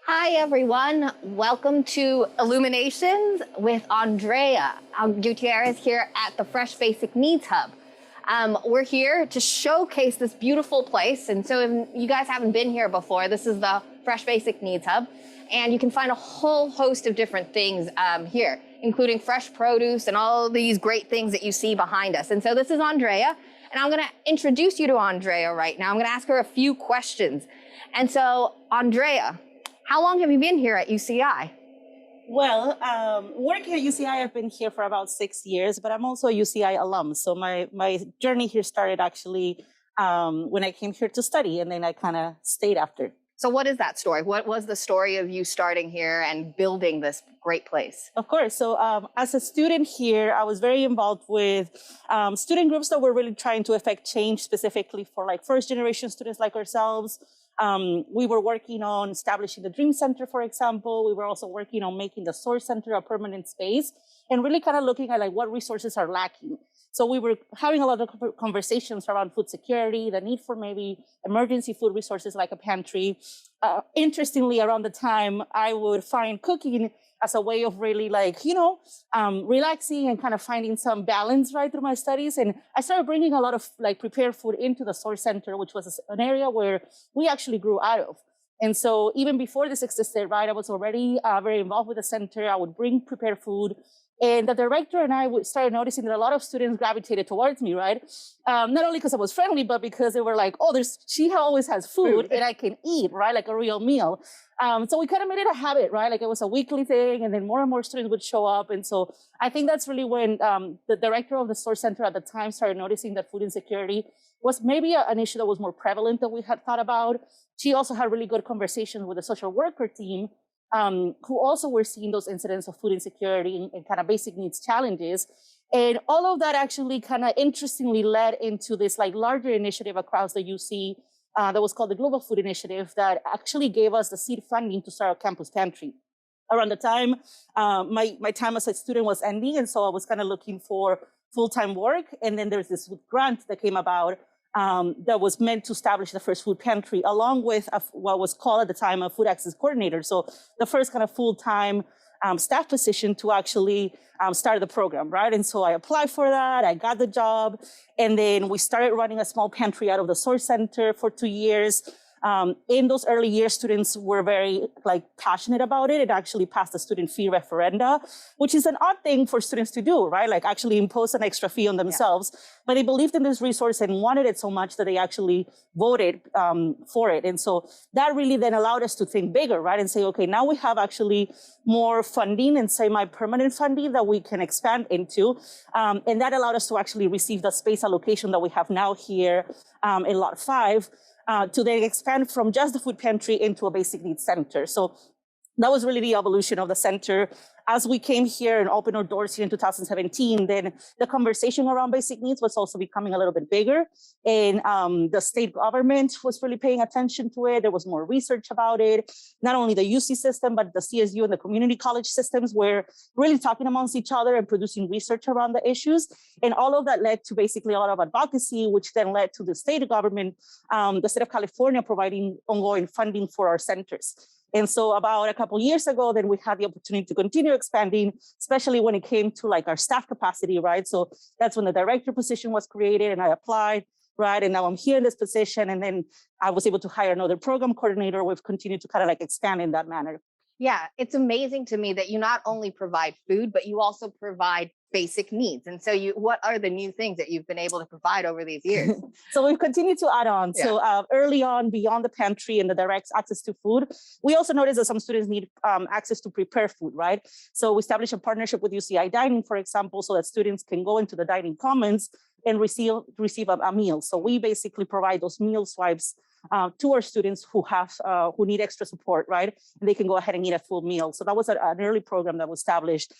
Hi, everyone. Welcome to Illuminations with Andrea Gutierrez here at the Fresh Basic Needs Hub. We're here to showcase this beautiful place. And so if you guys haven't been here before, this is the Fresh Basic Needs Hub. And you can find a whole host of different things here, including fresh produce and all these great things that you see behind us. And so this is Andrea, and I'm gonna introduce you to Andrea right now. I'm gonna ask her a few questions. And so, Andrea, how long have you been here at UCI? Well, working at UCI, I've been here for about 6 years, but I'm also a UCI alum. So my journey here started actually when I came here to study, and then I kind of stayed after. So what is that story? What was the story of you starting here and building this great place? Of course. So as a student here, I was very involved with student groups that were really trying to affect change specifically for like first generation students like ourselves. We were working on establishing the Dream Center, for example. We were also working on making the Source Center a permanent space and really kind of looking at like what resources are lacking. So we were having a lot of conversations around food security, the need for maybe emergency food resources like a pantry. Interestingly, around the time, I would find cooking as a way of really relaxing and kind of finding some balance right through my studies. And I started bringing a lot of like prepared food into the Source Center, which was an area where we actually grew out of. And so even before this existed, right, I was already very involved with the center. I would bring prepared food. And the director and I started noticing that a lot of students gravitated towards me, right? Not only because I was friendly, but because they were like, oh, she always has food and I can eat, right? Like a real meal. So we kind of made it a habit, right? Like it was a weekly thing, and then more and more students would show up. And so I think that's really when the director of the Source Center at the time started noticing that food insecurity was maybe an issue that was more prevalent than we had thought about. She also had really good conversations with the social worker team, who also were seeing those incidents of food insecurity and kind of basic needs challenges. And all of that actually kind of interestingly led into this like larger initiative across the UC that was called the Global Food Initiative that actually gave us the seed funding to start a campus pantry. Around the time, my time as a student was ending, and so I was kind of looking for full-time work. And then there's this grant that came about that was meant to establish the first food pantry, along with what was called at the time a food access coordinator. So the first kind of full-time staff position to actually start the program, right? And so I applied for that, I got the job, and then we started running a small pantry out of the Source Center for 2 years. In those early years, students were very passionate about it. It actually passed the student fee referenda, which is an odd thing for students to do, right? Like actually impose an extra fee on themselves. Yeah. But they believed in this resource and wanted it so much that they actually voted for it. And so that really then allowed us to think bigger, right? And say, okay, now we have actually more funding and semi-permanent funding that we can expand into. And that allowed us to actually receive the space allocation that we have now here in Lot 5. To then expand from just the food pantry into a basic needs center. So that was really the evolution of the center. As we came here and opened our doors here in 2017, then the conversation around basic needs was also becoming a little bit bigger. And the state government was really paying attention to it. There was more research about it. Not only the UC system, but the CSU and the community college systems were really talking amongst each other and producing research around the issues. And all of that led to basically a lot of advocacy, which then led to the state government, the state of California providing ongoing funding for our centers. And so about a couple of years ago, then we had the opportunity to continue expanding, especially when it came to like our staff capacity, right? So that's when the director position was created and I applied, right? And now I'm here in this position. And then I was able to hire another program coordinator. We've continued to kind of like expand in that manner. Yeah, it's amazing to me that you not only provide food, but you also provide basic needs. And so what are the new things that you've been able to provide over these years? So we've continued to add on. Yeah. So early on, beyond the pantry and the direct access to food, we also noticed that some students need access to prepare food, right? So we established a partnership with UCI Dining, for example, so that students can go into the dining commons and receive a meal. So we basically provide those meal swipes to our students who need extra support, right? And they can go ahead and eat a full meal. So that was an early program that was established.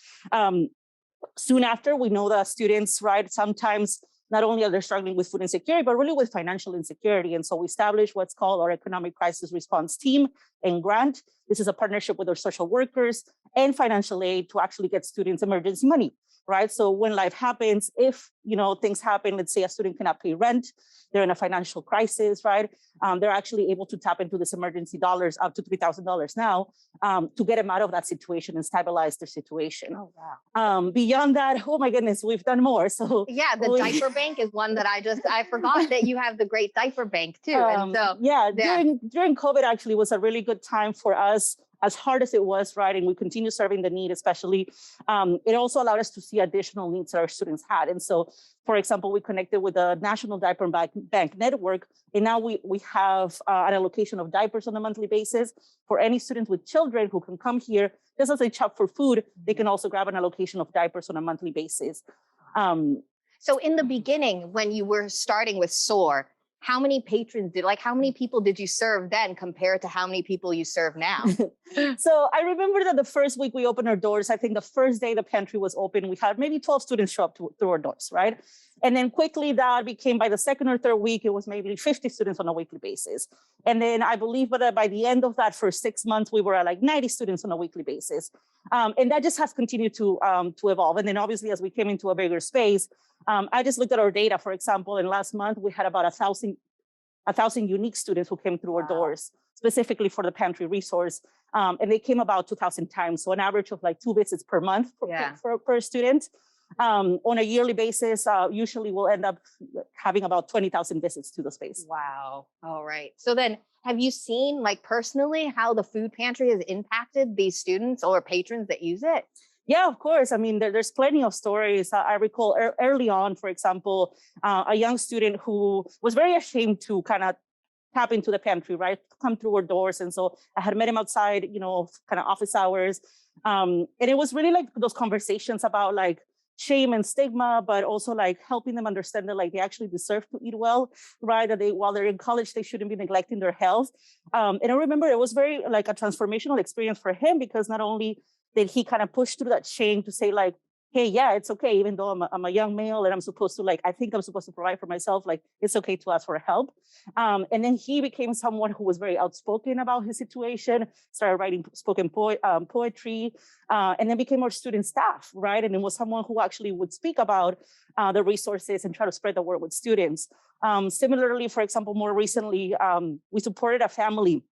Soon after, we know that students, right, sometimes not only are they struggling with food insecurity, but really with financial insecurity. And so we established what's called our economic crisis response team and grant This is a partnership with our social workers and financial aid to actually get students emergency money, right? So when life happens, if things happen, let's say a student cannot pay rent, they're in a financial crisis, right? They're actually able to tap into this emergency dollars up to $3,000 now to get them out of that situation and stabilize their situation. Oh, wow. Beyond that, oh my goodness, we've done more. So yeah, the Diaper Bank is one that I forgot that you have the great Diaper Bank too. And so during COVID actually was a really good time for us, as hard as it was, right? And we continue serving the need, especially. It also allowed us to see additional needs that our students had. And so, for example, we connected with the National Diaper Bank Network, and now we have an allocation of diapers on a monthly basis for any students with children who can come here. Just as they shop for food, they can also grab an allocation of diapers on a monthly basis. So in the beginning, when you were starting with SOAR, how many people did you serve then compared to how many people you serve now? So I remember that the first week we opened our doors, I think the first day the pantry was open, we had maybe 12 students show up through our doors, right? And then quickly that became, by the second or third week, it was maybe 50 students on a weekly basis. And then I believe that by the end of that first 6 months, we were at like 90 students on a weekly basis. And that just has continued to evolve. And then obviously as we came into a bigger space, I just looked at our data, for example, and last month we had about 1,000 unique students who came through our doors, specifically for the pantry resource. And they came about 2,000 times. So an average of like 2 visits per month per student. On a yearly basis, usually we'll end up having about 20,000 visits to the space. Wow. All right. So then have you seen like personally how the food pantry has impacted these students or patrons that use it? Yeah, of course. I mean, there's plenty of stories. I recall early on, for example, a young student who was very ashamed to kind of tap into the pantry, right? Come through our doors. And so I had met him outside, kind of office hours. And it was really like those conversations about like shame and stigma, but also like helping them understand that like they actually deserve to eat well, right? That while they're in college, they shouldn't be neglecting their health. And I remember it was very like a transformational experience for him, because not only did he kind of push through that shame to say like, hey, yeah, it's okay, even though I'm a young male and I'm supposed to I think I'm supposed to provide for myself, like it's okay to ask for help. And then he became someone who was very outspoken about his situation, started writing spoken poetry, and then became our student staff, right? And it was someone who actually would speak about the resources and try to spread the word with students. Similarly, for example, more recently, we supported a family,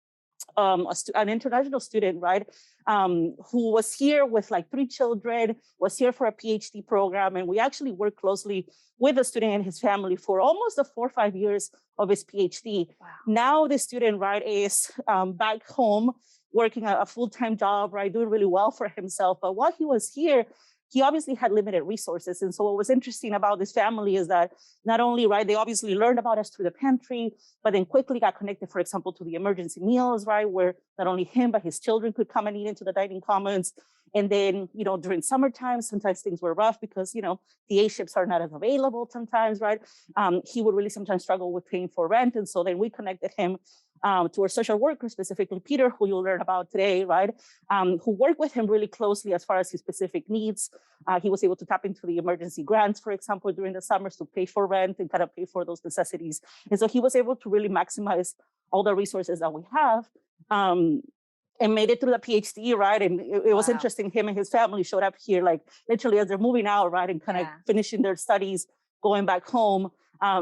an international student, right, who was here with like 3 children, was here for a PhD program. And we actually worked closely with the student and his family for almost the 4 or 5 years of his PhD. Wow. Now the student, right, is back home working a full-time job, right, doing really well for himself. But while he was here, he obviously had limited resources. And so what was interesting about this family is that not only, right, they obviously learned about us through the pantry, but then quickly got connected, for example, to the emergency meals, right, where not only him, but his children could come and eat into the dining commons. And then, during summertime, sometimes things were rough because, the A ships are not as available sometimes, right? He would really sometimes struggle with paying for rent. And so then we connected him to our social worker, specifically Peter, who you'll learn about today, right? Who worked with him really closely as far as his specific needs. He was able to tap into the emergency grants, for example, during the summers to pay for rent and kind of pay for those necessities. And so he was able to really maximize all the resources that we have. And made it through the PhD, right? And it was interesting. Him and his family showed up here, like literally as they're moving out, right? And kind of finishing their studies, going back home,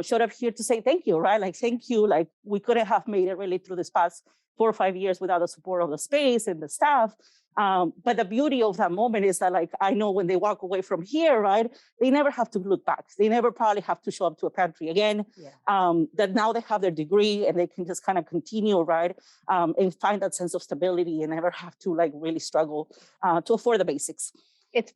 showed up here to say thank you, right? Like, thank you. Like, we couldn't have made it really through this past 4 or 5 years without the support of the space and the staff. But the beauty of that moment is that, like, I know when they walk away from here, right, they never have to look back. They never probably have to show up to a pantry again. That now they have their degree and they can just kind of continue, right, and find that sense of stability and never have to like really struggle to afford the basics. It's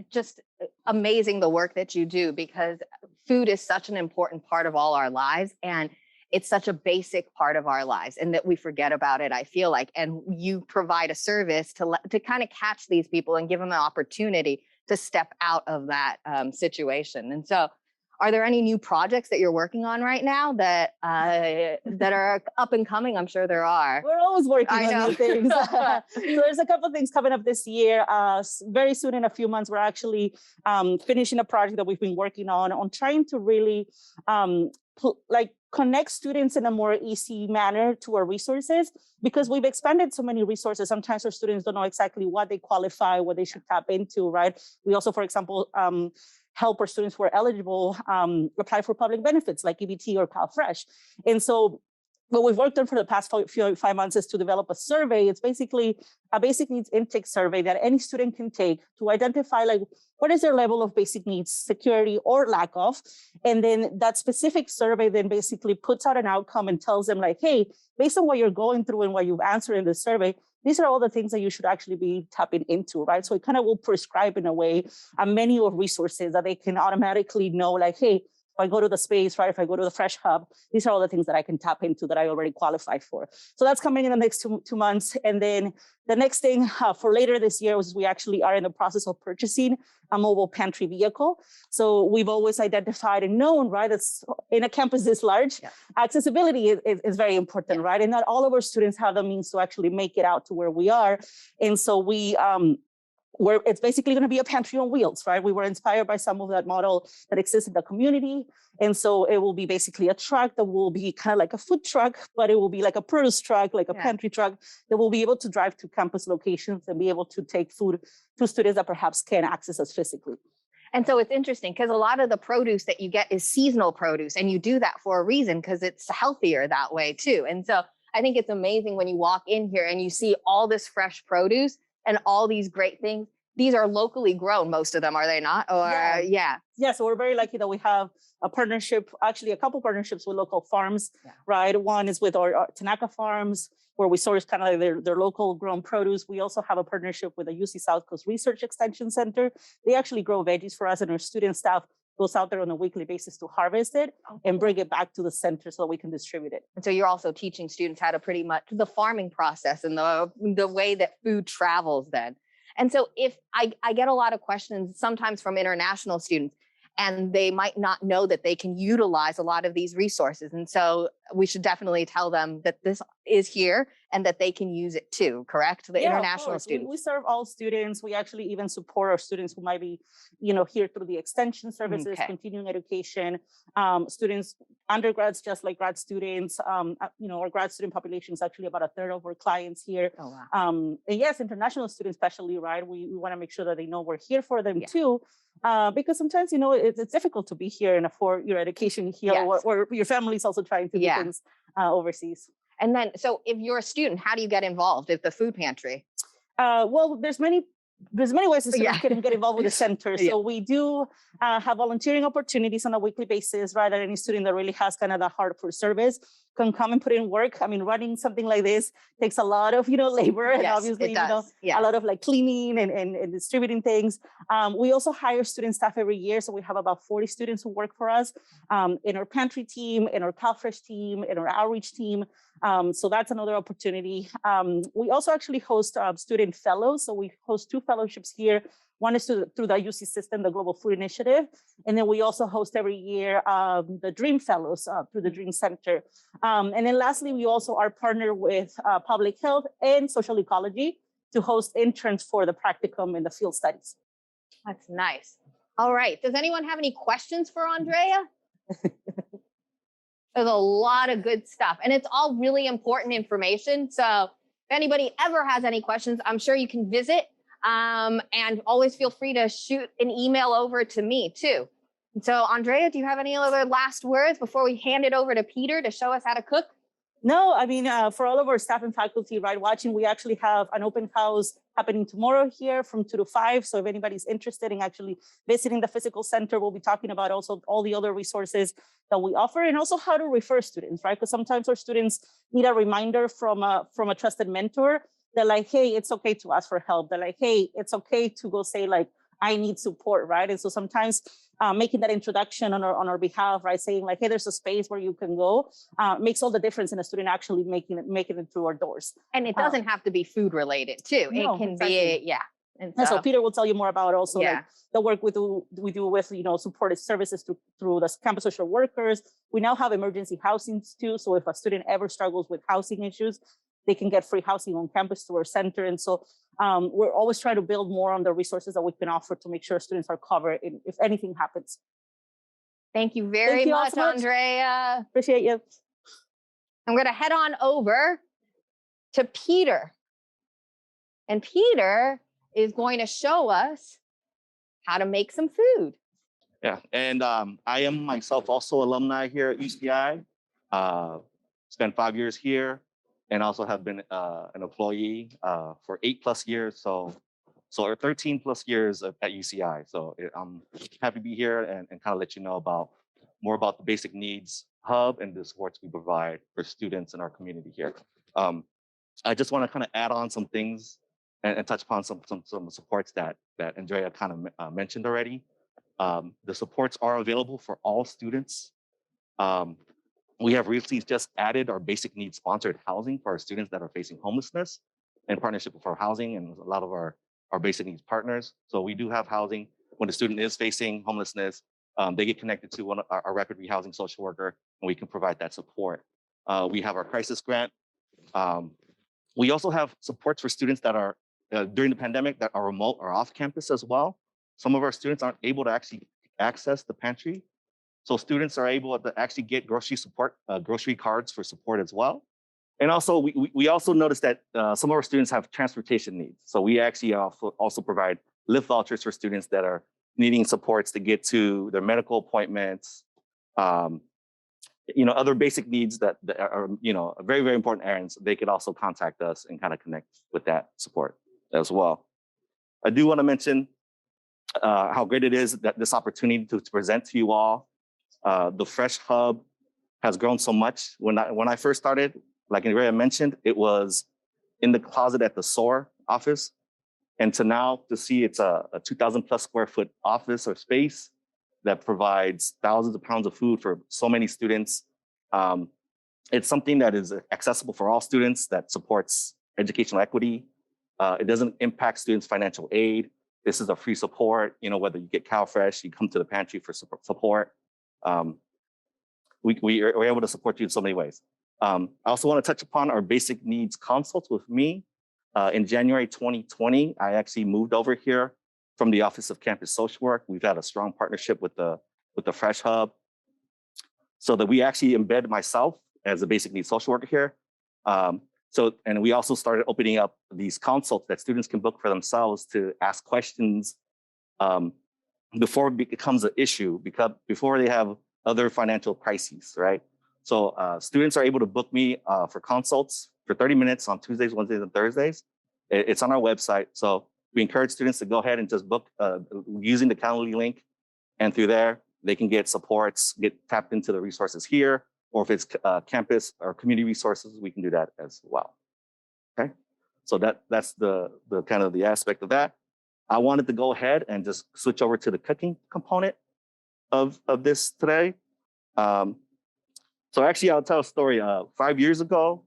just amazing the work that you do, because food is such an important part of all our lives. And it's such a basic part of our lives, and that we forget about it, I feel like. And you provide a service to kind of catch these people and give them an opportunity to step out of that situation. And so, are there any new projects that you're working on right now that are up and coming? I'm sure there are. We're always working on new things. So there's a couple of things coming up this year. Very soon, in a few months, we're actually finishing a project that we've been working on trying to really connect students in a more easy manner to our resources, because we've expanded so many resources. Sometimes our students don't know exactly what they qualify, what they should tap into, right? We also, for example, help our students who are eligible apply for public benefits like EBT or CalFresh. And so what we've worked on for the past 5 months is to develop a survey. It's basically a basic needs intake survey that any student can take to identify like what is their level of basic needs, security or lack of. And then that specific survey then basically puts out an outcome and tells them like, hey, based on what you're going through and what you've answered in the survey, these are all the things that you should actually be tapping into, right? So it kind of will prescribe in a way a menu of resources that they can automatically know like, hey, if I go to the space, right? If I go to the Fresh Hub, these are all the things that I can tap into that I already qualify for. So that's coming in the next two months. And then the next thing for later this year was we actually are in the process of purchasing a mobile pantry vehicle. So we've always identified and known, right? It's in a campus this large, accessibility is very important, right? And not all of our students have the means to actually make it out to where we are. And so we, where it's basically going to be a pantry on wheels, right? We were inspired by some of that model that exists in the community. And so it will be basically a truck that will be kind of like a food truck, but it will be like a produce truck, like a pantry truck that will be able to drive to campus locations and be able to take food to students that perhaps can't access us physically. And so it's interesting because a lot of the produce that you get is seasonal produce, and you do that for a reason because it's healthier that way too. And so I think it's amazing when you walk in here and you see all this fresh produce and all these great things. These are locally grown, most of them, are they not? Or Yeah, so we're very lucky that we have a partnership, actually a couple partnerships with local farms, right? One is with our Thach farms, where we source kind of like their local grown produce. We also have a partnership with the UC South Coast Research Extension Center. They actually grow veggies for us, and our student staff goes out there on a weekly basis to harvest it and bring it back to the center so that we can distribute it. And so you're also teaching students how to pretty much the farming process and the way that food travels then. And so if I get a lot of questions sometimes from international students, and they might not know that they can utilize a lot of these resources. And so we should definitely tell them that this is here and that they can use it too, correct? The international students. We serve all students. We actually even support our students who might be, here through the extension services, continuing education, students, undergrads, just like grad students. Our grad student population is actually about a third of our clients here. Oh, wow. And yes, international students especially, right? We want to make sure that they know we're here for them too. Because sometimes, it's difficult to be here and afford your education here, or your family's also trying to do things overseas. And then, so if you're a student, how do you get involved with the food pantry? Well, there's many ways to get involved with the center. So we do have volunteering opportunities on a weekly basis, right? That any student that really has kind of the heart for service can come and put in work. I mean, running something like this takes a lot of, labor and obviously, a lot of like cleaning and distributing things. We also hire student staff every year. So we have about 40 students who work for us in our pantry team, in our CalFresh team, in our outreach team. So that's another opportunity. We also actually host student fellows. So we host 2 fellowships here. One is through the UC system, the Global Food Initiative. And then we also host every year the Dream Fellows through the Dream Center. And then lastly, we also are partnered with Public Health and Social Ecology to host interns for the practicum and the field studies. That's nice. All right. Does anyone have any questions for Andrea? There's a lot of good stuff, and it's all really important information. So if anybody ever has any questions, I'm sure you can visit. And always feel free to shoot an email over to me too. And so Andrea, do you have any other last words before we hand it over to Peter to show us how to cook? No, I mean, for all of our staff and faculty, right, watching, we actually have an open house happening tomorrow here from 2 to 5. So if anybody's interested in actually visiting the physical center, we'll be talking about also all the other resources that we offer, and also how to refer students, right? Because sometimes our students need a reminder from a trusted mentor. They're like, hey, it's okay to ask for help. They're like, hey, it's okay to go say like, I need support, right? And so sometimes making that introduction on our behalf, right? Saying like, hey, there's a space where you can go, makes all the difference in a student actually making it through our doors. And it doesn't have to be food related too. It can be, And so Peter will tell you more about also like the work we do with, supported services through the Campus Social Workers. We now have emergency housing too. So if a student ever struggles with housing issues, they can get free housing on campus through our center. And so we're always trying to build more on the resources that we can offer to make sure students are covered if anything happens. Thank you very Thank you all much, so much. Andrea. Appreciate you. I'm going to head on over to Peter. And Peter is going to show us how to make some food. Yeah, and I am myself also alumni here at UCI. Spent 5 years here, and also have been an employee for 8+ years. So 13+ years at UCI. So I'm happy to be here and kind of let you know more about the basic needs hub and the supports we provide for students in our community here. I just want to kind of add on some things and touch upon some supports that Andrea kind of mentioned already. The supports are available for all students. We have recently just added our basic needs sponsored housing for our students that are facing homelessness in partnership with our housing and a lot of our basic needs partners. So we do have housing when the student is facing homelessness. They get connected to one of our rapid rehousing social worker, and we can provide that support. We have our crisis grant. We also have supports for students that are during the pandemic that are remote or off campus as well. Some of our students aren't able to actually access the pantry. So students are able to actually get grocery support, grocery cards for support as well. And also, we also noticed that some of our students have transportation needs. So we actually also provide Lyft vouchers for students that are needing supports to get to their medical appointments, other basic needs that are, very, very important errands. They could also contact us and kind of connect with that support as well. I do want to mention how great it is that this opportunity to present to you all. The Fresh Hub has grown so much. When I first started, like Andrea mentioned, it was in the closet at the SOAR office. And to now to see it's a 2,000+ square foot office or space that provides thousands of pounds of food for so many students. It's something that is accessible for all students, that supports educational equity. It doesn't impact students' financial aid. This is a free support, whether you get CalFresh, you come to the pantry for support. We're able to support you in so many ways. I also want to touch upon our basic needs consults with me. In January 2020, I actually moved over here from the Office of Campus Social Work. We've had a strong partnership with the Fresh Hub, so that we actually embed myself as a basic needs social worker here. And we also started opening up these consults that students can book for themselves to ask questions before it becomes an issue, because before they have other financial crises, right? So students are able to book me for consults for 30 minutes on Tuesdays, Wednesdays, and Thursdays. It's on our website. So we encourage students to go ahead and just book using the Calendly link. And through there, they can get supports, get tapped into the resources here, or if it's campus or community resources, we can do that as well. Okay, so that's the kind of the aspect of that. I wanted to go ahead and just switch over to the cooking component of this today. So actually, I'll tell a story. 5 years ago,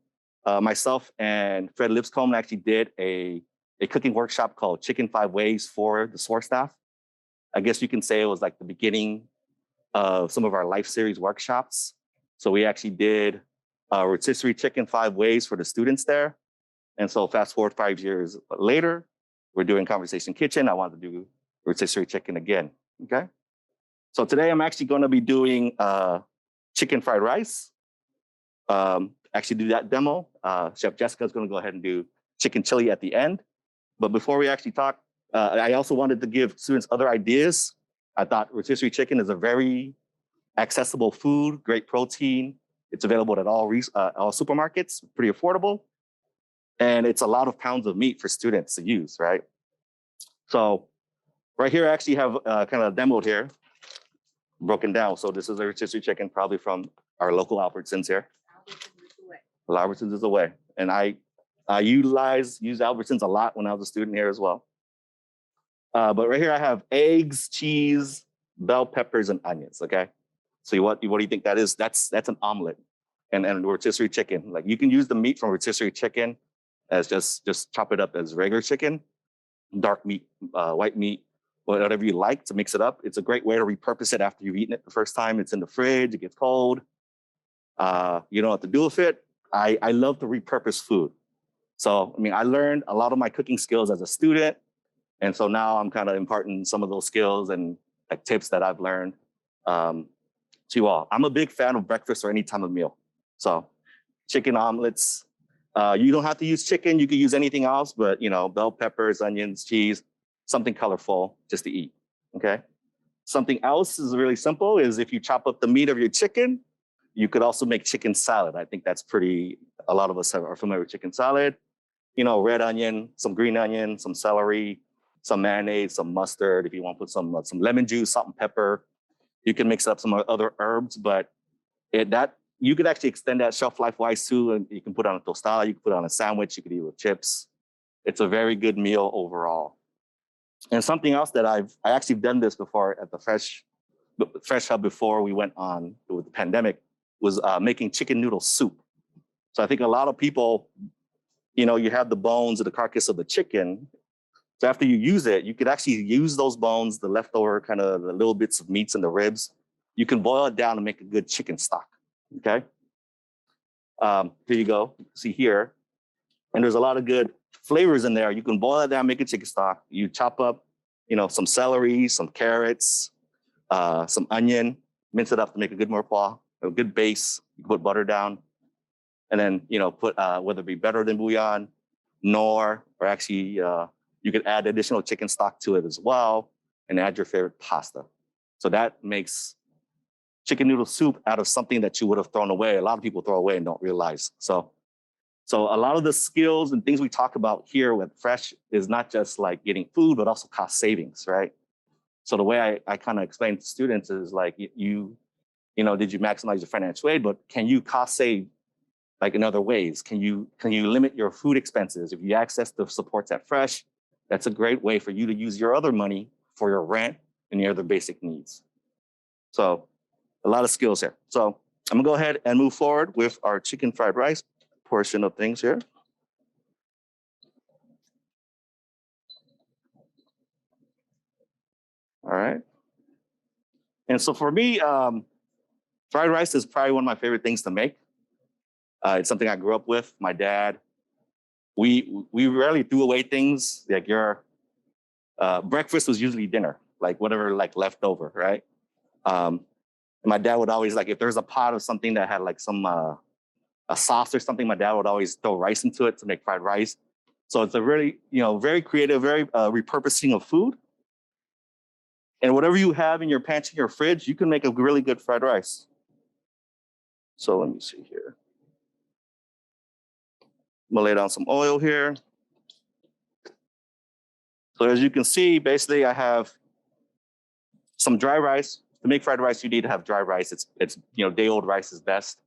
myself and Fred Lipscomb actually did a cooking workshop called Chicken 5 Ways for the SOAR staff. I guess you can say it was like the beginning of some of our Life Series workshops. So we actually did rotisserie chicken 5 ways for the students there. And so fast forward 5 years later, we're doing Conversation Kitchen. I wanted to do rotisserie chicken again, okay? So today I'm actually gonna be doing chicken fried rice. Actually do that demo. Chef Jessica is gonna go ahead and do chicken chili at the end. But before we actually talk, I also wanted to give students other ideas. I thought rotisserie chicken is a very accessible food, great protein. It's available at all supermarkets, pretty affordable. And it's a lot of pounds of meat for students to use, right? So right here, I actually have kind of demoed here, broken down. So this is a rotisserie chicken, probably from our local Albertsons here. Albertsons is away. And I used Albertsons a lot when I was a student here as well. But right here I have eggs, cheese, bell peppers, and onions, okay? So what do you think that is? That's an omelet and rotisserie chicken. Like you can use the meat from rotisserie chicken as just chop it up as regular chicken, dark meat, white meat, whatever you like to mix it up. It's a great way to repurpose it after you've eaten it the first time. It's in the fridge, it gets cold. You don't know what to do with it. I love to repurpose food. So, I mean, I learned a lot of my cooking skills as a student. And so now I'm kind of imparting some of those skills and like tips that I've learned to you all. I'm a big fan of breakfast or any time of meal. So chicken omelets. You don't have to use chicken. You could use anything else, but bell peppers, onions, cheese, something colorful just to eat, okay? Something else is really simple is if you chop up the meat of your chicken, you could also make chicken salad. I think that's a lot of us are familiar with chicken salad. Red onion, some green onion, some celery, some mayonnaise, some mustard. If you want to put some lemon juice, salt and pepper, you can mix up some other herbs, but you could actually extend that shelf life wise too. And you can put on a tostada, you can put on a sandwich, you could eat with chips. It's a very good meal overall. And something else that I actually done this before at the Fresh Hub before we went on with the pandemic was making chicken noodle soup. So I think a lot of people, you have the bones of the carcass of the chicken. So after you use it, you could actually use those bones, the leftover kind of the little bits of meats and the ribs. You can boil it down and make a good chicken stock. Okay. Here you go. See here. And there's a lot of good flavors in there. You can boil it down, make a chicken stock. You chop up, some celery, some carrots, some onion, mince it up to make a good mirepoix, a good base. You can put butter down. And then, put whether it be better than bouillon, nor, or actually you could add additional chicken stock to it as well and add your favorite pasta. So that makes chicken noodle soup out of something that you would have thrown away. A lot of people throw away and don't realize. So a lot of the skills and things we talk about here with Fresh is not just like getting food, but also cost savings, right? So the way I kind of explain to students is like, did you maximize your financial aid, but can you cost save like in other ways? Can you limit your food expenses? If you access the supports at Fresh, that's a great way for you to use your other money for your rent and your other basic needs. So a lot of skills here. So I'm gonna go ahead and move forward with our chicken fried rice portion of things here. All right. And so for me, fried rice is probably one of my favorite things to make. It's something I grew up with. My dad, we rarely threw away things. Like your breakfast was usually dinner, like whatever like left over, right? And my dad would always like, if there's a pot of something that had like some a sauce or something, my dad would always throw rice into it to make fried rice. So it's a really, very creative, very repurposing of food. And whatever you have in your pantry or fridge, you can make a really good fried rice. So let me see here. I'm gonna lay down some oil here. So as you can see, basically I have some dry rice. To make fried rice, you need to have dry rice. It's day-old rice is best.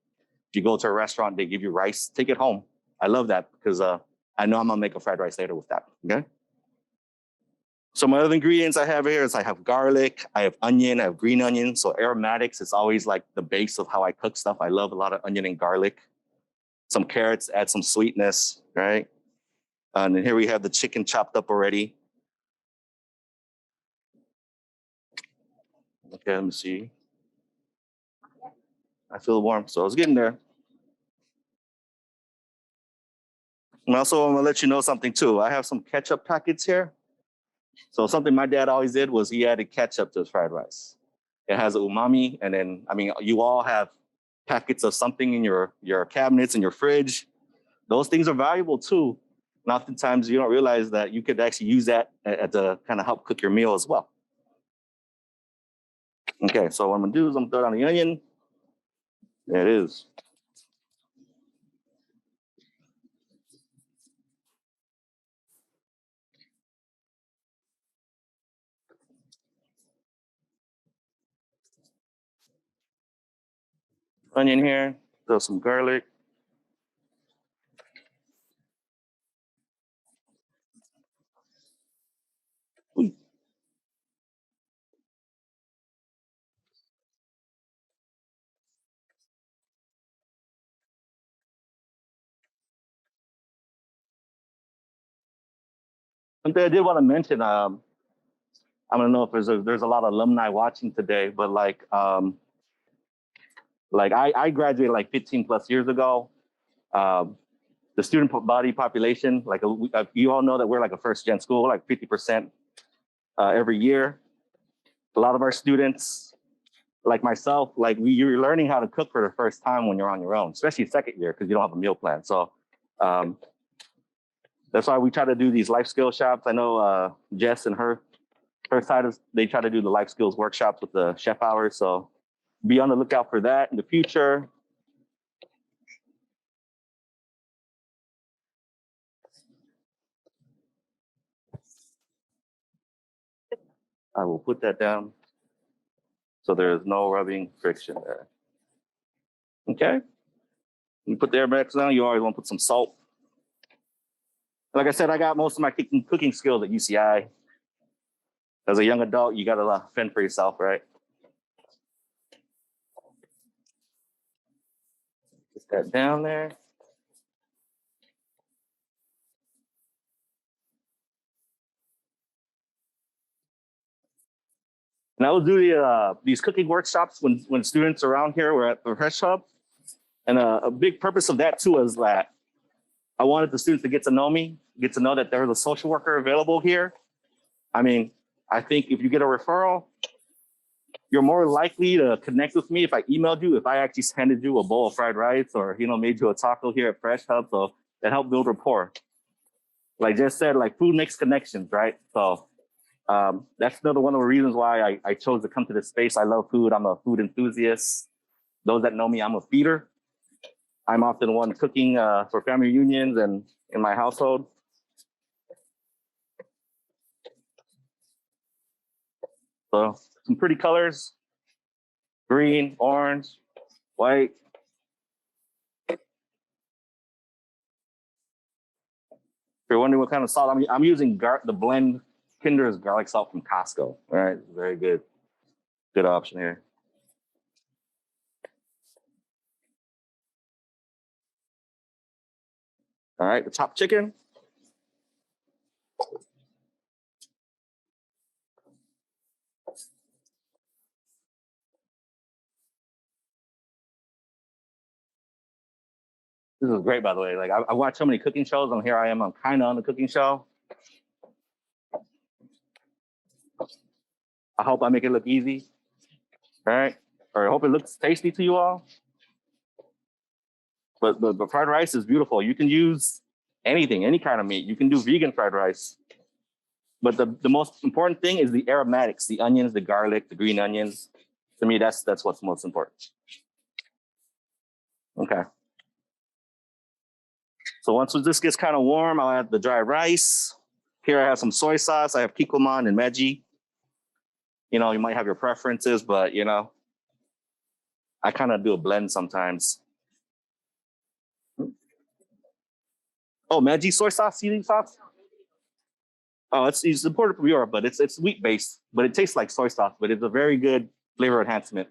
If you go to a restaurant, they give you rice, take it home. I love that because I know I'm gonna make a fried rice later with that, okay? So my other ingredients I have here is I have garlic, I have onion, I have green onion. So aromatics is always like the base of how I cook stuff. I love a lot of onion and garlic. Some carrots, add some sweetness, right? And then here we have the chicken chopped up already. Okay, let me see. I feel warm, so it's getting there. And also, I'm gonna let you know something too. I have some ketchup packets here. So something my dad always did was he added ketchup to his fried rice. It has umami, and then, you all have packets of something in your cabinets and your fridge. Those things are valuable too. And oftentimes you don't realize that you could actually use that to kind of help cook your meal as well. Okay, so what I'm gonna do is I'm gonna throw down the onion. There it is. Onion here, throw some garlic. Ooh. Something I did want to mention, I don't know if there's a lot of alumni watching today, but I graduated like 15 plus years ago. The student body population, you all know that we're like a first gen school, like 50% every year. A lot of our students like myself, like you're learning how to cook for the first time when you're on your own, especially second year because you don't have a meal plan. So that's why we try to do these life skill shops. I know Jess and her side they try to do the life skills workshops with the chef hours. So be on the lookout for that in the future. I will put that down so there's no rubbing friction there. Okay. You put the airbags down, you always want to put some salt. Like I said, I got most of my cooking skills at UCI. As a young adult, you got to fend for yourself, right? Get that down there. And I will do these cooking workshops when students around here were at the Fresh Hub. And a big purpose of that too is that I wanted the students to get to know me, get to know that there's a social worker available here. I mean, I think if you get a referral, you're more likely to connect with me if I emailed you, if I actually handed you a bowl of fried rice or, made you a taco here at Fresh Hub. So that helped build rapport. Like Jess said, like food makes connections, right? So that's another one of the reasons why I chose to come to this space. I love food. I'm a food enthusiast. Those that know me, I'm a feeder. I'm often the one cooking for family reunions and in my household. So some pretty colors, green, orange, white. If you're wondering what kind of salt, I'm using the blend Kinder's garlic salt from Costco. All right, very good. Good option here. All right, the chopped chicken. This is great, by the way. Like I watch so many cooking shows, and here I am. I'm kind of on the cooking show. I hope I make it look easy, all right? Or I hope it looks tasty to you all. But the fried rice is beautiful. You can use anything, any kind of meat. You can do vegan fried rice. But the most important thing is the aromatics, the onions, the garlic, the green onions. To me, that's what's most important. Okay. So once this gets kind of warm, I'll add the dry rice. Here I have some soy sauce. I have kikkoman and meji. You might have your preferences, but I kind of do a blend sometimes. Oh, meji soy sauce, seasoning sauce? Oh, it's imported from Europe, but it's wheat based, but it tastes like soy sauce, but it's a very good flavor enhancement.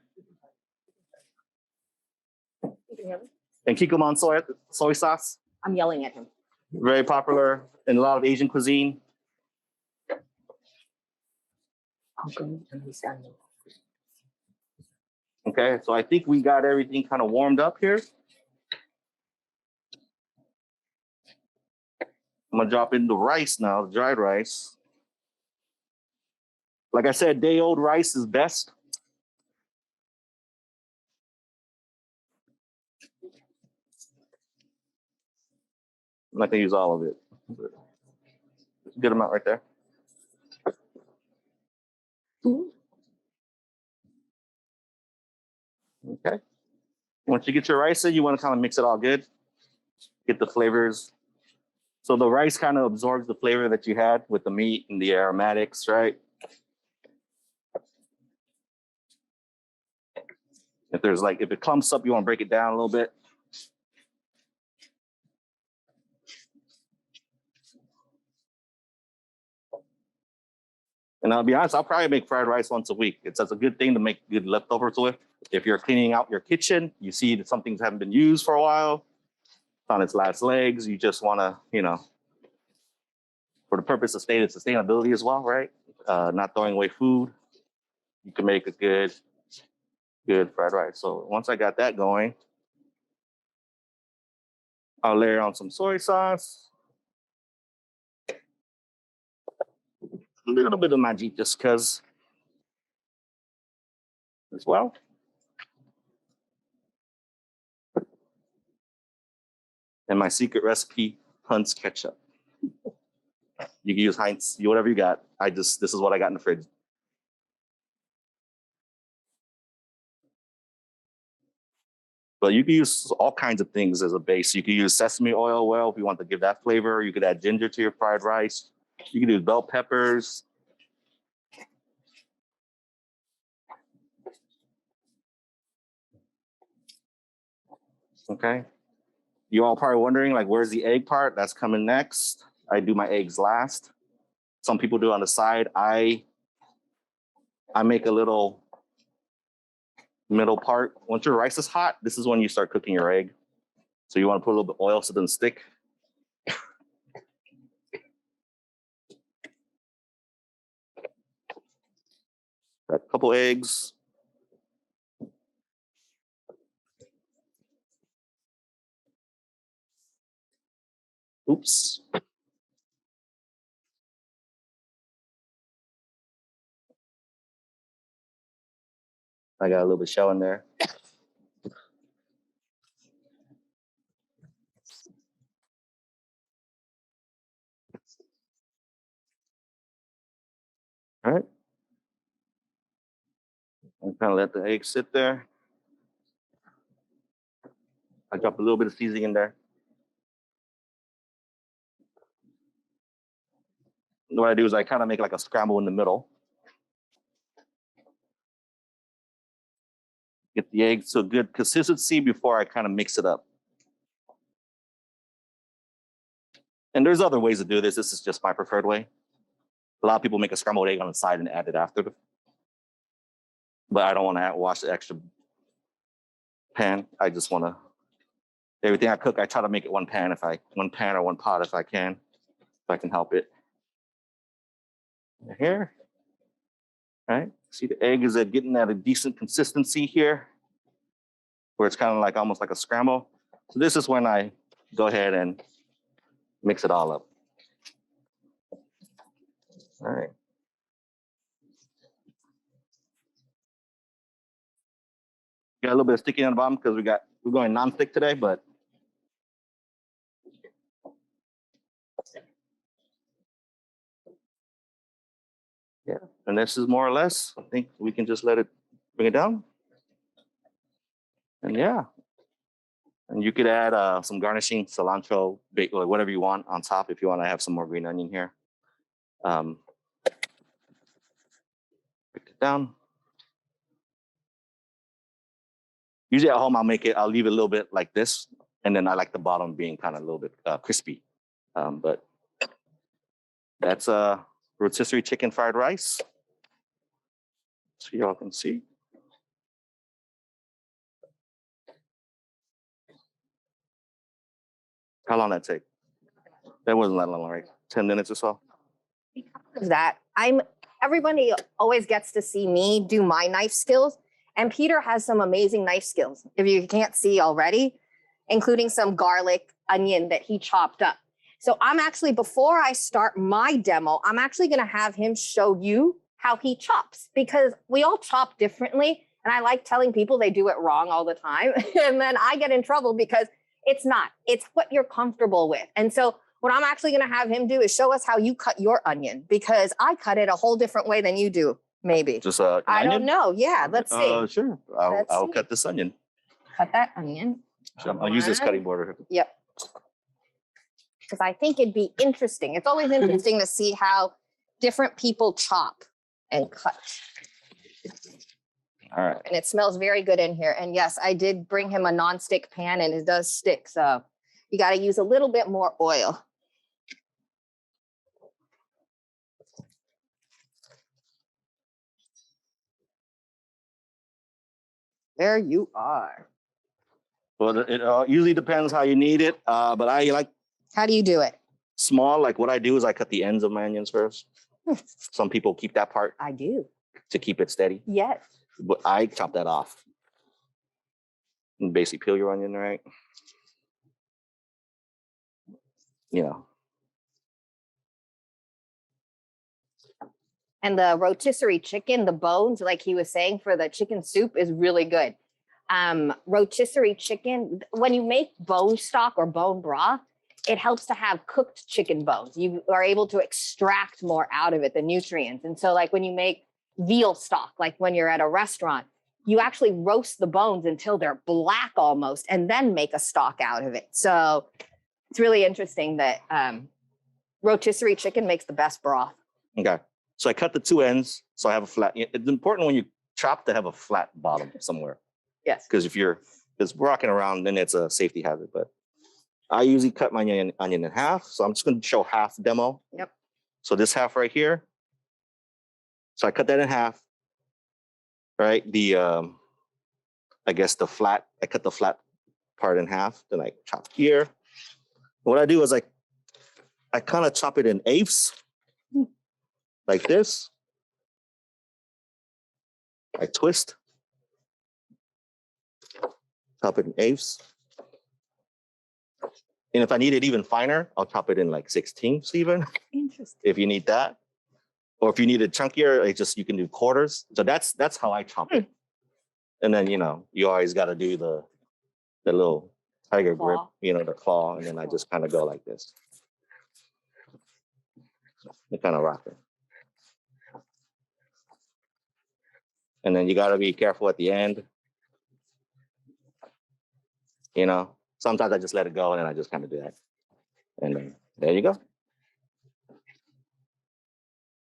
And kikkoman soy sauce. I'm yelling at him. Very popular in a lot of Asian cuisine. Okay, so I think we got everything kind of warmed up here. I'm gonna drop in the rice now, the dried rice. Like I said, day-old rice is best. I'm not gonna use all of it. Good amount right there. Okay. Once you get your rice in, you want to kind of mix it all good. Get the flavors. So the rice kind of absorbs the flavor that you had with the meat and the aromatics, right? If it clumps up, you want to break it down a little bit. And I'll be honest, I'll probably make fried rice once a week. It's a good thing to make good leftovers with. If you're cleaning out your kitchen, you see that some things haven't been used for a while, it's on its last legs, you just want to, for the purpose of sustainability as well, right? Not throwing away food, you can make a good fried rice. So once I got that going, I'll layer on some soy sauce. A little bit of magic just because as well. And my secret recipe, Hunt's ketchup. You can use Heinz, whatever you got. This is what I got in the fridge. But you can use all kinds of things as a base. You can use sesame oil if you want to give that flavor. You could add ginger to your fried rice. You can use bell peppers. Okay. You all probably wondering, like, where's the egg part? That's coming next. I do my eggs last. Some people do it on the side. I make a little middle part. Once your rice is hot, this is when you start cooking your egg. So you want to put a little bit of oil so it doesn't stick. Got a couple eggs. Oops. I got a little bit of shell in there. All right. And kind of let the egg sit there. I drop a little bit of seasoning in there. What I do is I kind of make like a scramble in the middle. Get the egg to a good consistency before I kind of mix it up. And there's other ways to do this. This is just my preferred way. A lot of people make a scrambled egg on the side and add it after. But I don't want to wash the extra pan. I just want to, everything I cook, I try to make it one pan or one pot if I can help it. Here, all right? See the egg is getting at a decent consistency here, where it's kind of like almost like a scramble. So this is when I go ahead and mix it all up. All right. Got a little bit of sticky on the bottom because we're going non-stick today, but yeah. And this is more or less, I think we can just let it bring it down. And yeah. And you could add some garnishing, cilantro, whatever you want on top if you want to have some more green onion here. Break it down. Usually at home, I'll leave it a little bit like this. And then I like the bottom being kind of a little bit crispy. But that's rotisserie chicken fried rice. So y'all can see. How long that take? That wasn't that long, right? 10 minutes or so? Because that, everybody always gets to see me do my knife skills. And Peter has some amazing knife skills, if you can't see already, including some garlic, onion that he chopped up. So I'm actually, before I start my demo, I'm actually going to have him show you how he chops, because we all chop differently. And I like telling people they do it wrong all the time. And then I get in trouble because it's not. It's what you're comfortable with. And so what I'm actually going to have him do is show us how you cut your onion, because I cut it a whole different way than you do, maybe. Just I don't know. Yeah, let's see. Sure. I'll cut this onion. Cut that onion. Sure. I'll use this cutting board. Yep. Because I think it'd be interesting. It's always interesting to see how different people chop and cut. All right. And it smells very good in here. And yes, I did bring him a nonstick pan and it does stick. So you got to use a little bit more oil. There you are. Well, it usually depends how you need it. But I like. How do you do it? Small. Like what I do is I cut the ends of my onions first. Some people keep that part. I do. To keep it steady. Yes. But I chop that off. And basically peel your onion, right? You know. And the rotisserie chicken, the bones, like he was saying, for the chicken soup is really good. Rotisserie chicken, when you make bone stock or bone broth, it helps to have cooked chicken bones. You are able to extract more out of it, the nutrients. And so like when you make veal stock, like when you're at a restaurant, you actually roast the bones until they're black almost, and then make a stock out of it. So it's really interesting that rotisserie chicken makes the best broth. Okay. So I cut the two ends so I have a flat. It's important when you chop to have a flat bottom somewhere. Yes. Because if you're just rocking around, then it's a safety hazard. But I usually cut my onion in half. So I'm just going to show half demo. Yep. So this half right here. So I cut that in half. Right. I guess I cut the flat part in half. Then I chop here. What I do is I kind of chop it in eighths. Like this. I twist. Chop it in eighths. And if I need it even finer, I'll chop it in like 16ths even. Interesting. If you need that. Or if you need it chunkier, you can do quarters. So that's how I chop it. And then, you always got to do the little tiger grip, the claw. And then I just kind of go like this. And kind of rock it. And then you got to be careful at the end. Sometimes I just let it go and then I just kind of do that. And then there you go.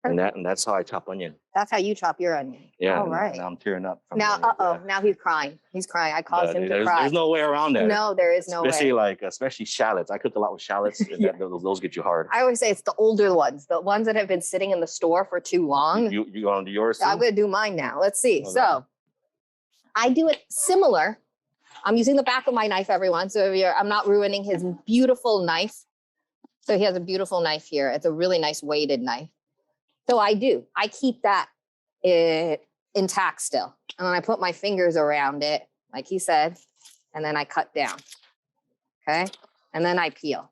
And that's how I chop onion. That's how you chop your onion. Yeah. All right. Now I'm tearing up. Now he's crying. He's crying. I caused him to cry. There's no way around that. No, there is no way. Especially shallots. I cook a lot with shallots. And those get you hard. I always say it's the older ones, the ones that have been sitting in the store for too long. You want to do yours too? I'm going to do mine now. Let's see. So I do it similar. I'm using the back of my knife, everyone. So I'm not ruining his beautiful knife. So he has a beautiful knife here. It's a really nice weighted knife. So I keep that intact still. And then I put my fingers around it, like he said, and then I cut down. Okay. And then I peel.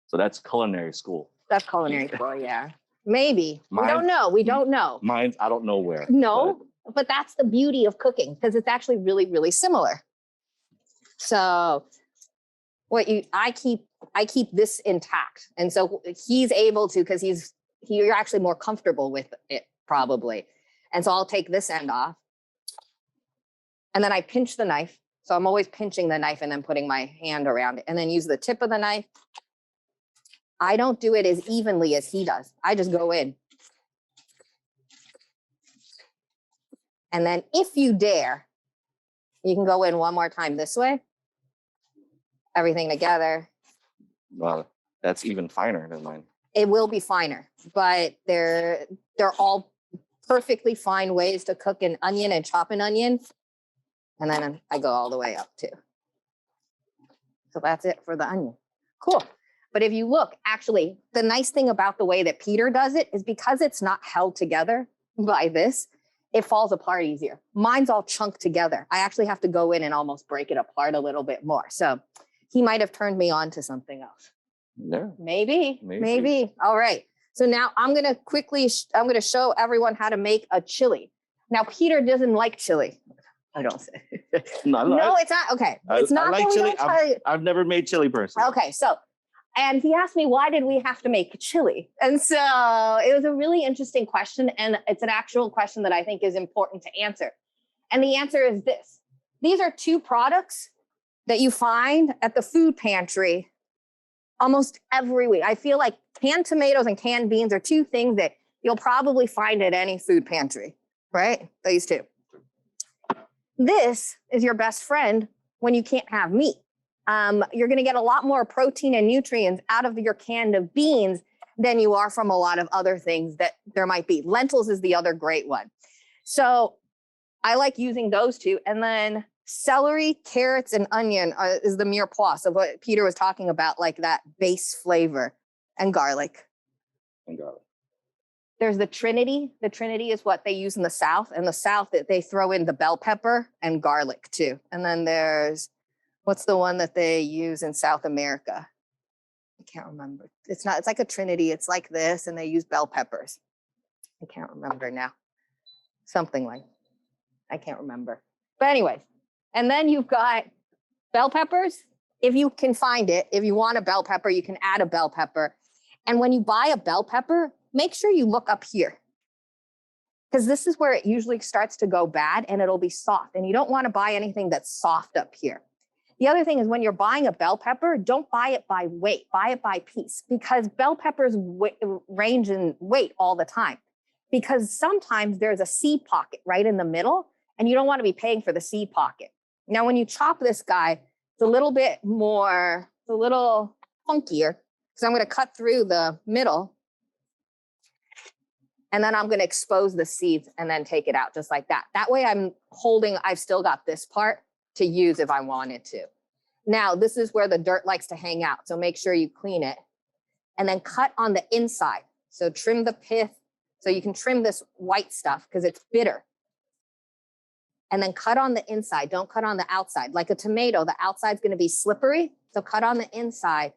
So that's culinary school. That's culinary school, yeah. Maybe. We don't know. We don't know. Mine's, I don't know where. No, but that's the beauty of cooking, because it's actually really, really similar. So I keep this intact. And so he's able to, because you're actually more comfortable with it probably. And so I'll take this end off and then I pinch the knife. So I'm always pinching the knife and then putting my hand around it and then use the tip of the knife. I don't do it as evenly as he does. I just go in. And then if you dare, you can go in one more time this way. Everything together. Wow, that's even finer than mine. It will be finer, but they're all perfectly fine ways to cook an onion and chop an onion. And then I go all the way up too. So that's it for the onion. Cool. But if you look, actually, the nice thing about the way that Peter does it is because it's not held together by this, it falls apart easier. Mine's all chunked together. I actually have to go in and almost break it apart a little bit more. So he might have turned me on to something else. No. Maybe. All right. So now I'm going to show everyone how to make a chili. Now, Peter doesn't like chili. I don't say. No, it's not. Okay. It's not. I like chili. I've never made chili personally. Okay. And he asked me, why did we have to make chili? And so it was a really interesting question. And it's an actual question that I think is important to answer. And the answer is this. These are two products that you find at the food pantry almost every week. I feel like canned tomatoes and canned beans are two things that you'll probably find at any food pantry, right? These two. This is your best friend when you can't have meat. You're going to get a lot more protein and nutrients out of your can of beans than you are from a lot of other things that there might be. Lentils is the other great one. So I like using those two. And then celery, carrots, and onion is the mirepoix of what Peter was talking about, like that base flavor, and garlic. There's the Trinity. The Trinity is what they use in the South. And the South, they throw in the bell pepper and garlic too. And then there's, what's the one that they use in South America? I can't remember. It's like a trinity. It's like this, and they use bell peppers. I can't remember now. Something like, I can't remember. But anyways, and then you've got bell peppers. If you can find it, if you want a bell pepper, you can add a bell pepper. And when you buy a bell pepper, make sure you look up here, because this is where it usually starts to go bad and it'll be soft. And you don't want to buy anything that's soft up here. The other thing is, when you're buying a bell pepper, don't buy it by weight, buy it by piece, because bell peppers range in weight all the time. Because sometimes there's a seed pocket right in the middle, and you don't want to be paying for the seed pocket. Now, when you chop this guy, it's a little funkier, because I'm going to cut through the middle, and then I'm going to expose the seeds and then take it out just like that. That way I've still got this part to use if I wanted to. Now, this is where the dirt likes to hang out, so make sure you clean it. And then cut on the inside. So trim the pith, so you can trim this white stuff because it's bitter. And then cut on the inside, don't cut on the outside. Like a tomato, the outside's going to be slippery, so cut on the inside.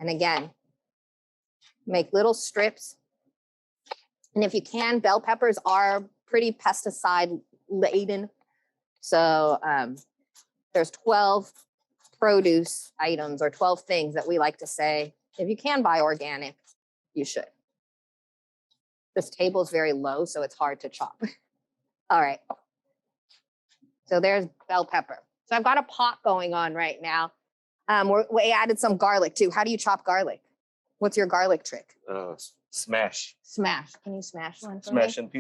And again, make little strips. And if you can, bell peppers are pretty pesticide laden. So there's 12 produce items or 12 things that we like to say, if you can buy organic, you should. This table is very low, so it's hard to chop. All right. So there's bell pepper. So I've got a pot going on right now. We added some garlic too. How do you chop garlic? What's your garlic trick? Smash. Smash. Can you smash one for Smash me? and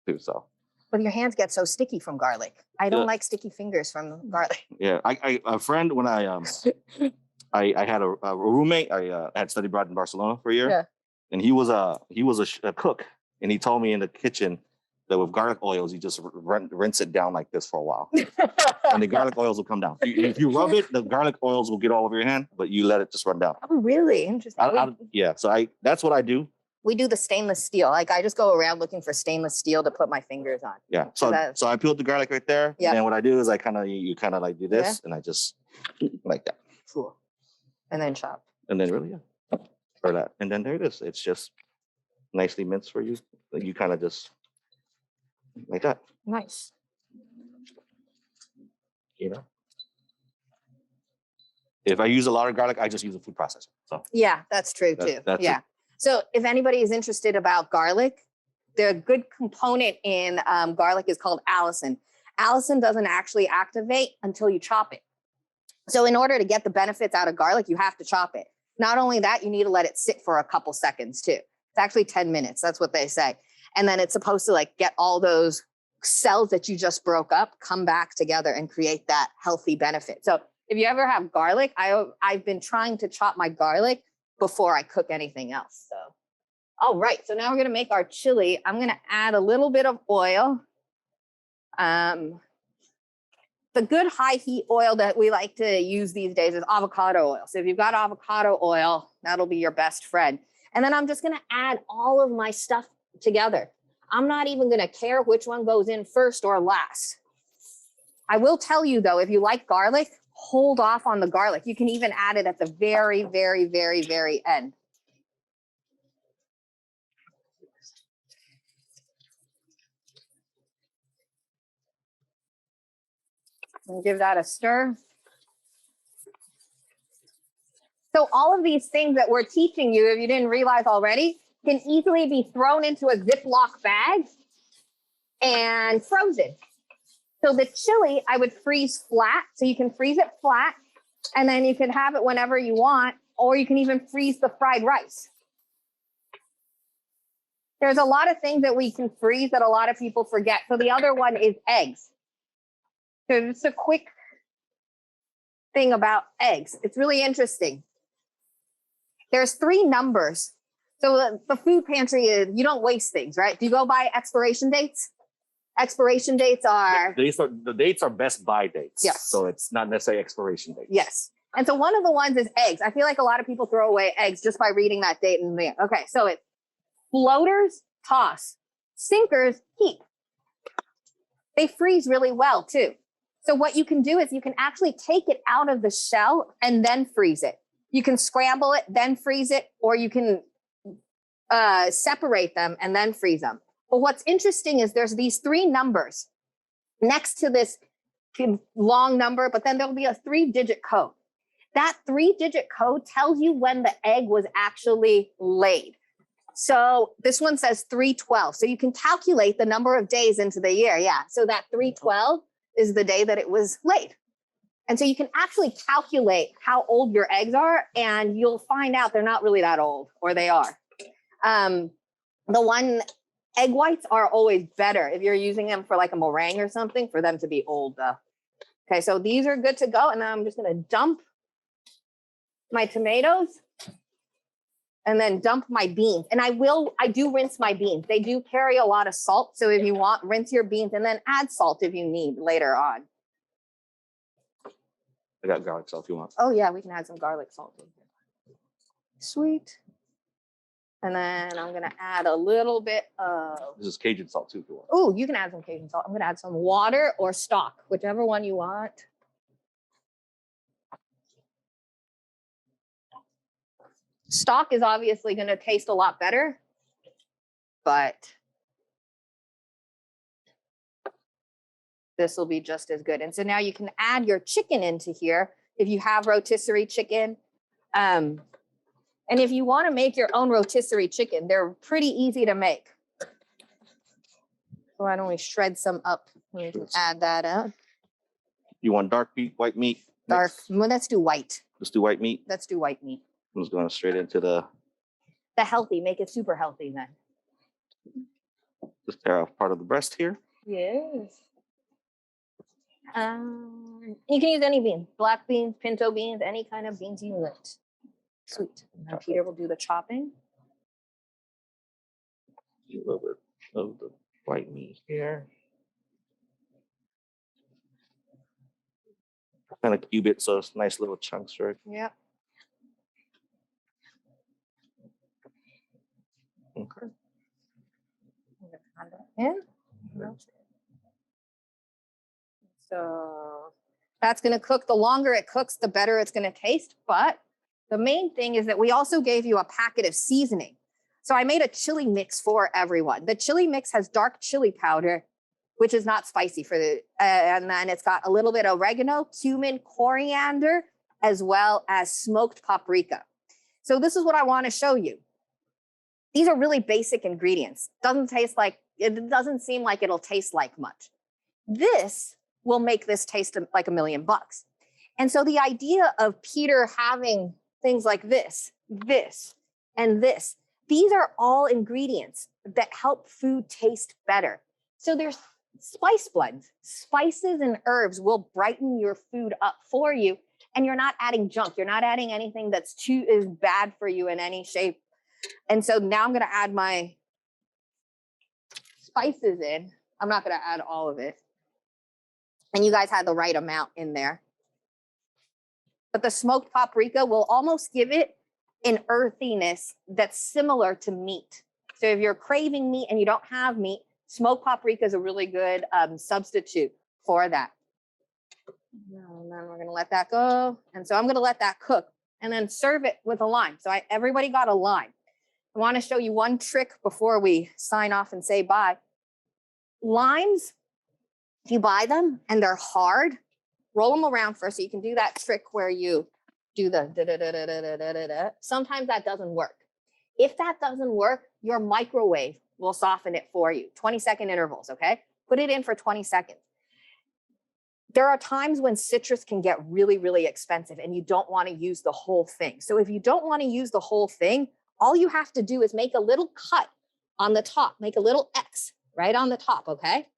peel. So. But your hands get so sticky from garlic. I don't like sticky fingers from garlic. Yeah, I a friend when I had a roommate. I had study abroad in Barcelona for a year, Yeah. and he was a cook, and he told me in the kitchen that with garlic oils, you just rinse it down like this for a while, and the garlic oils will come down. If you rub it, the garlic oils will get all over your hand, but you let it just run down. Oh, really? Interesting. So that's what I do. We do the stainless steel. Like, I just go around looking for stainless steel to put my fingers on. Yeah. So I peeled the garlic right there. Yeah. And then what I do is you kind of like do this, and I just like that. Cool. And then chop. And then or that. And then there it is. It's just nicely minced for you. You kind of just like that. Nice. You know? If I use a lot of garlic, I just use a food processor. So yeah, that's true too. That's yeah. So if anybody is interested about garlic, the good component in garlic is called allicin. Allicin doesn't actually activate until you chop it. So in order to get the benefits out of garlic, you have to chop it. Not only that, you need to let it sit for a couple seconds too. It's actually 10 minutes. That's what they say. And then it's supposed to like get all those cells that you just broke up, come back together and create that healthy benefit. So if you ever have garlic, I've been trying to chop my garlic before I cook anything else. So, all right. So now we're going to make our chili. I'm going to add a little bit of oil. The good high heat oil that we like to use these days is avocado oil. So if you've got avocado oil, that'll be your best friend. And then I'm just going to add all of my stuff together. I'm not even going to care which one goes in first or last. I will tell you though, if you like garlic, hold off on the garlic. You can even add it at the very, very, very, very end. And give that a stir. So all of these things that we're teaching you, if you didn't realize already, can easily be thrown into a Ziploc bag and frozen. So the chili, I would freeze flat. So you can freeze it flat, and then you can have it whenever you want, or you can even freeze the fried rice. There's a lot of things that we can freeze that a lot of people forget. So the other one is eggs. So just a quick thing about eggs. It's really interesting. There's 3 numbers. So the food pantry is, you don't waste things, right? Do you go by expiration dates? Expiration dates are... The dates are best by dates. Yes. So it's not necessarily expiration dates. Yes. And so one of the ones is eggs. I feel like a lot of people throw away eggs just by reading that date in there. Okay, so it's floaters, toss. Sinkers, keep. They freeze really well too. So what you can do is you can actually take it out of the shell and then freeze it. You can scramble it, then freeze it, or you can separate them and then freeze them. But what's interesting is there's these 3 numbers next to this long number, but then there'll be a 3-digit code. That 3-digit code tells you when the egg was actually laid. So this one says 312. So you can calculate the number of days into the year. Yeah. So that 312 is the day that it was laid. And so you can actually calculate how old your eggs are, and you'll find out they're not really that old, or they are. The one egg whites are always better if you're using them for like a meringue or something, for them to be old though. Okay, so these are good to go. And now I'm just gonna dump my tomatoes and then dump my beans. And I do rinse my beans. They do carry a lot of salt. So if you want, rinse your beans and then add salt if you need later on. I got garlic salt if you want. Oh yeah, we can add some garlic salt in here. Sweet. And then I'm gonna add a little bit of... This is Cajun salt too if you want. Oh, you can add some Cajun salt. I'm gonna add some water or stock, whichever one you want. Stock is obviously gonna taste a lot better, but this will be just as good. And so now you can add your chicken into here if you have rotisserie chicken. And if you want to make your own rotisserie chicken, they're pretty easy to make. So why don't we shred some up? We can add that up. You want dark meat, white meat? Dark. Well, let's do white. Let's do white meat. Let's do white meat. I'm just going straight into the healthy. Make it super healthy then. Just tear off part of the breast here. Yes. You can use any beans, black beans, pinto beans, any kind of beans you want. Sweet. And now Peter will do the chopping. A little bit of the white meat here. Kind of cube it so it's nice little chunks, right? Yeah. Okay. Add that in. So that's going to cook. The longer it cooks, the better it's going to taste. But the main thing is that we also gave you a packet of seasoning. So I made a chili mix for everyone. The chili mix has dark chili powder, which is not spicy for the, and then it's got a little bit of oregano, cumin, coriander, as well as smoked paprika. So this is what I want to show you. These are really basic ingredients. It doesn't seem like it'll taste like much. This will make this taste like $1 million. And so the idea of Peter having things like this, and this, these are all ingredients that help food taste better. So there's spice blends. Spices and herbs will brighten your food up for you, and you're not adding junk. You're not adding anything that's is bad for you in any shape. And so now I'm going to add my spices in. I'm not going to add all of it. And you guys had the right amount in there. But the smoked paprika will almost give it an earthiness that's similar to meat. So if you're craving meat and you don't have meat, smoked paprika is a really good substitute for that. And then we're going to let that go. And so I'm going to let that cook and then serve it with a lime. So everybody got a lime. I want to show you one trick before we sign off and say bye. Limes, if you buy them and they're hard, roll them around first. So you can do that trick where you do the da-da-da-da-da-da-da-da. Sometimes that doesn't work. If that doesn't work, your microwave will soften it for you. 20-second intervals, okay? Put it in for 20 seconds. There are times when citrus can get really, really expensive and you don't want to use the whole thing. So if you don't want to use the whole thing, all you have to do is make a little cut on the top, make a little X right on the top, okay?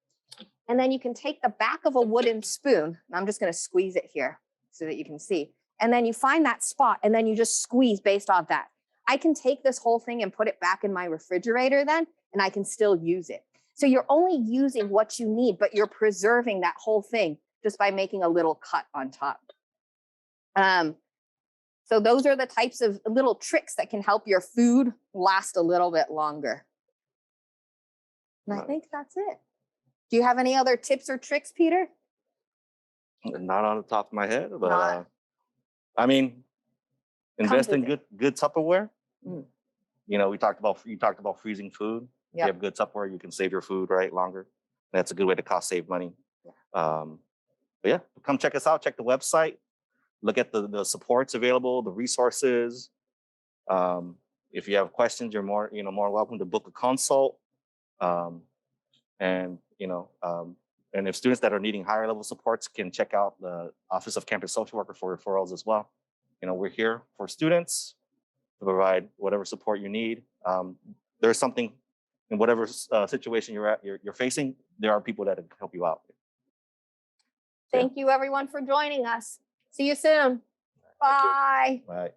And then you can take the back of a wooden spoon, and I'm just going to squeeze it here so that you can see. And then you find that spot, and then you just squeeze based off that. I can take this whole thing and put it back in my refrigerator then, and I can still use it. So you're only using what you need, but you're preserving that whole thing just by making a little cut on top. So those are the types of little tricks that can help your food last a little bit longer. And I think that's it. Do you have any other tips or tricks, Peter? Not on the top of my head, but Not- I mean, invest in Comforting. good Tupperware. Mm. You know, you talked about freezing food. If Yep. you have good Tupperware, you can save your food longer. That's a good way to cost save money. But yeah, come check us out. Check the website. Look at the supports available, the resources. If you have questions, you're more welcome to book a consult. And and if students that are needing higher level supports can check out the Office of Campus Social Worker for referrals as well. You know, we're here for students to provide whatever support you need. There's something in whatever situation you're facing. There are people that can help you out. Thank you everyone for joining us. See you soon. Bye. Right.